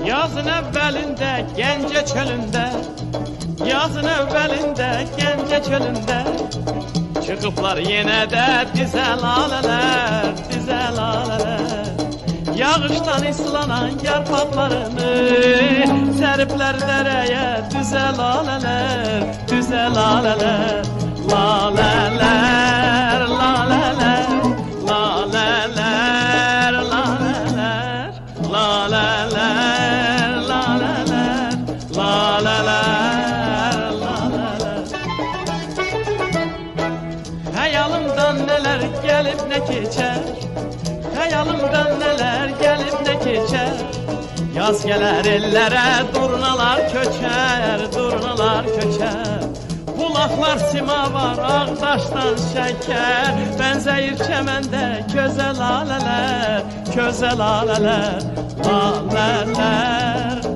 Yazın evvelinde Gence çölünde, yazın evvelinde Gence çölünde çıkıplar yine de dize laleler, dize laleler. Yağıştan islanan yarpaklarını seripler dereye, düze laleler, düze laleler. Laleler, laleler, laleler, laleler, laleler, laleler, laleler, laleler. Hayalımdan neler gelip ne geçer, hayalımdan neler gelip ne geçer. Yaz gelir ellere durnalar köçer, durnalar köçer. Bulaklar sima var ağdaştan şeker, benzeyir çemende köze laleler, köze laleler, laleler.